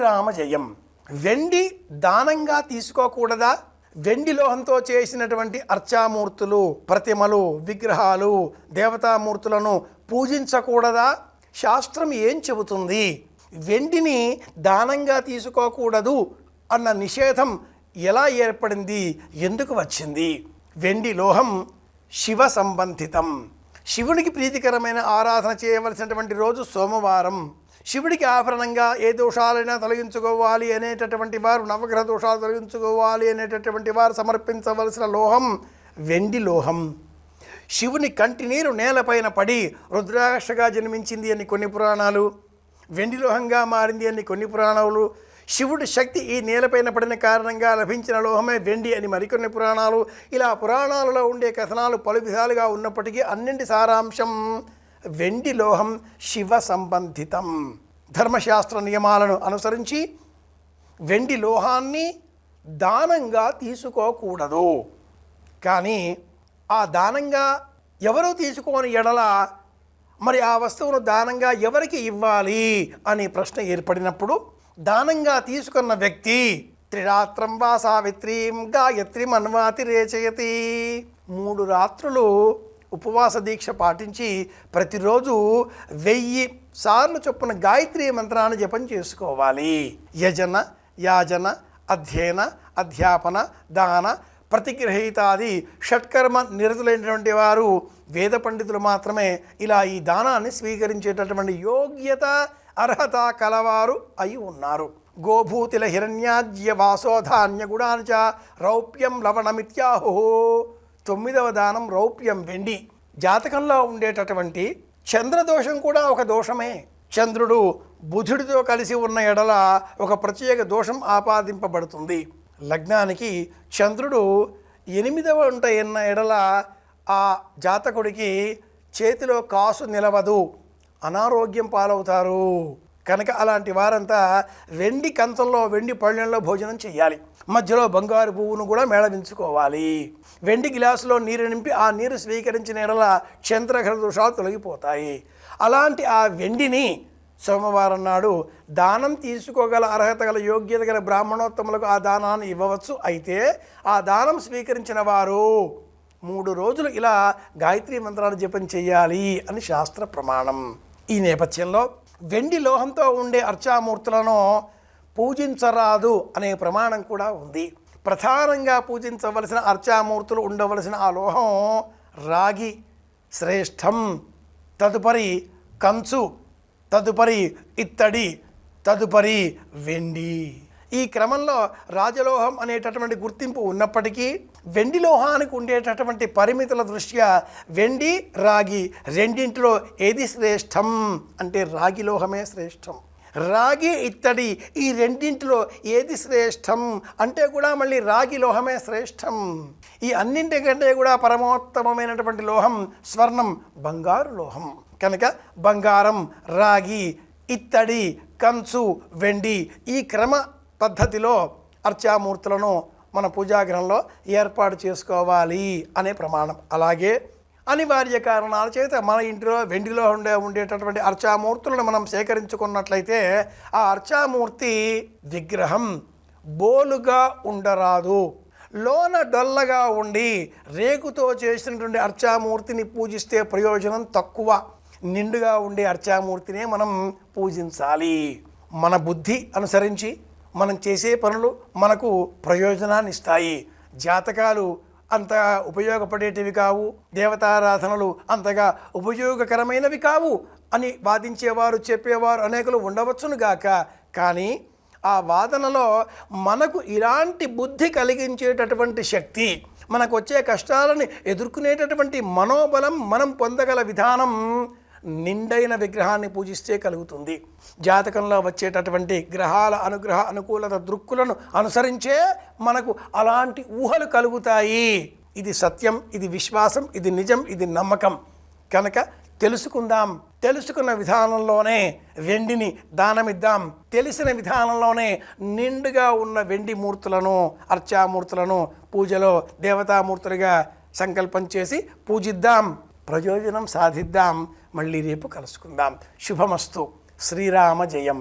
శ్రీరామ జయం. వెండి దానంగా తీసుకోకూడదా? వెండి లోహంతో చేసినటువంటి అర్చామూర్తులు, ప్రతిమలు, విగ్రహాలు, దేవతామూర్తులను పూజించకూడదా? శాస్త్రం ఏం చెబుతుంది? వెండిని దానంగా తీసుకోకూడదు అన్న నిషేధం ఎలా ఏర్పడింది? ఎందుకు వచ్చింది? వెండి లోహం శివ సంబంధితం. శివునికి ప్రీతికరమైన ఆరాధన చేయవలసినటువంటి రోజు సోమవారం. శివుడికి ఆభరణంగా ఏ దోషాలైనా తొలగించుకోవాలి అనేటటువంటి వారు, నవగ్రహ దోషాలు తొలగించుకోవాలి అనేటటువంటి వారు సమర్పించవలసిన లోహం వెండి లోహం. శివుని కంటి నీరు నేలపైన పడి రుద్రాక్షగా జన్మించింది అని కొన్ని పురాణాలు, వెండి లోహంగా మారింది అని కొన్ని పురాణాలు, శివుడి శక్తి ఈ నేలపైన పడిన కారణంగా లభించిన లోహమే వెండి అని మరికొన్ని పురాణాలు. ఇలా పురాణాలలో ఉండే కథనాలు పలు విధాలుగా ఉన్నప్పటికీ అన్నింటి సారాంశం వెండి లోహం శివ సంబంధితం. ధర్మశాస్త్ర నియమాలను అనుసరించి వెండి లోహాన్ని దానంగా తీసుకోకూడదు. కానీ ఆ దానంగా ఎవరూ తీసుకోని ఎడల మరి ఆ వస్తువును దానంగా ఎవరికి ఇవ్వాలి అనే ప్రశ్న ఏర్పడినప్పుడు దానంగా తీసుకున్న వ్యక్తి త్రిరాత్రం వా సావిత్రీం గాయత్రీం అన్వాతి రేచయతి, 3 రాత్రులు ఉపవాస దీక్ష పాటించి ప్రతిరోజు 1000 సార్లు చొప్పున గాయత్రీ మంత్రాన్ని జపం చేసుకోవాలి. యజన, యాజన, అధ్యయన, అధ్యాపన, దాన, ప్రతిగ్రహీతాది షట్కర్మ నిరతులైనటువంటి వారు వేద పండితులు మాత్రమే ఇలా ఈ దానాన్ని స్వీకరించేటటువంటి యోగ్యత, అర్హత కలవారు అయి ఉన్నారు. గోభూతిల హిరణ్యాజ్య వాసోధాన్య గుణాంచ రౌప్యం లవణమిత్యాహు. 9వ దానం రౌప్యం, వెండి. జాతకంలో ఉండేటటువంటి చంద్రదోషం కూడా ఒక దోషమే. చంద్రుడు బుధుడితో కలిసి ఉన్న ఎడల ఒక ప్రత్యేక దోషం ఆపాదింపబడుతుంది. లగ్నానికి చంద్రుడు 8వ వంట ఎన్న ఎడల ఆ జాతకుడికి చేతిలో కాసు నిలవదు, అనారోగ్యం పాలవుతారు. కనుక అలాంటి వారంతా వెండి కంచంలో, వెండి పళ్ళెంలో భోజనం చేయాలి. మధ్యలో బంగారు పువ్వును కూడా మేళవించుకోవాలి. వెండి గ్లాసులో నీరు నింపి ఆ నీరు స్వీకరించిన ఎడల చంద్రగ్రహ దోషాలు తొలగిపోతాయి. అలాంటి ఆ వెండిని సోమవారం నాడు దానం తీసుకోగల అర్హత గల, యోగ్యత గల బ్రాహ్మణోత్తములకు ఆ దానాన్ని ఇవ్వవచ్చు. అయితే ఆ దానం స్వీకరించిన వారు 3 రోజులు ఇలా గాయత్రీ మంత్రాలు జపం చేయాలి అని శాస్త్ర ప్రమాణం. ఈ నేపథ్యంలో వెండి లోహంతో ఉండే అర్చామూర్తులను పూజించరాదు అనే ప్రమాణం కూడా ఉంది. ప్రధానంగా పూజించవలసిన అర్చామూర్తులు ఉండవలసిన ఆ లోహం రాగి శ్రేష్టం, తదుపరి కంచు, తదుపరి ఇత్తడి, తదుపరి వెండి. ఈ క్రమంలో రాజలోహం అనేటటువంటి గుర్తింపు ఉన్నప్పటికీ వెండి లోహానికి ఉండేటటువంటి పరిమితుల దృష్ట్యా వెండి, రాగి రెండింటిలో ఏది శ్రేష్టం అంటే రాగి లోహమే శ్రేష్టం. రాగి, ఇత్తడి ఈ రెండింటిలో ఏది శ్రేష్టం అంటే కూడా మళ్ళీ రాగి లోహమే శ్రేష్టం. ఈ అన్నింటికంటే కూడా పరమోత్తమమైనటువంటి లోహం స్వర్ణం, బంగారు లోహం. కనుక బంగారం, రాగి, ఇత్తడి, కంచు, వెండి ఈ క్రమ పద్ధతిలో అర్చామూర్తులను మన పూజాగృహంలో ఏర్పాటు చేసుకోవాలి అనే ప్రమాణం. అలాగే అనివార్య కారణాల చేత మన ఇంటిలో వెండిలో ఉండేటటువంటి అర్చామూర్తులను మనం సేకరించుకున్నట్లయితే ఆ అర్చామూర్తి విగ్రహం బోలుగా ఉండరాదు. లోన డొల్లగా ఉండి రేకుతో చేసినటువంటి అర్చామూర్తిని పూజిస్తే ప్రయోజనం తక్కువ. నిండుగా ఉండే అర్చామూర్తినే మనం పూజించాలి. మన బుద్ధి అనుసరించి మనం చేసే పనులు మనకు ప్రయోజనాన్ని ఇస్తాయి. జాతకాలు అంతగా ఉపయోగపడేటివి కావు, దేవతారాధనలు అంతగా ఉపయోగకరమైనవి కావు అని వాదించేవారు, చెప్పేవారు అనేకులు ఉండవచ్చును గాక. కానీ ఆ వాదనలో మనకు ఇలాంటి బుద్ధి కలిగించేటటువంటి శక్తి, మనకు వచ్చే కష్టాలను ఎదుర్కొనేటటువంటి మనోబలం మనం పొందగల విధానం నిండైన విగ్రహాన్ని పూజిస్తే కలుగుతుంది. జాతకంలో వచ్చేటటువంటి గ్రహాల అనుగ్రహ అనుకూలత దృక్కులను అనుసరించే మనకు అలాంటి ఊహలు కలుగుతాయి. ఇది సత్యం, ఇది విశ్వాసం, ఇది నిజం, ఇది నమ్మకం. కనుక తెలుసుకుందాం. తెలుసుకున్న విధానంలోనే వెండిని దానమిద్దాం. తెలిసిన విధానంలోనే నిండుగా ఉన్న వెండి మూర్తులను, అర్చామూర్తులను పూజలో దేవతామూర్తులుగా సంకల్పం చేసి పూజిద్దాం. ప్రయోజనం సాధిద్దాం. మళ్ళీ రేపు కలుసుకుందాం. శుభమస్తు. శ్రీరామ జయం.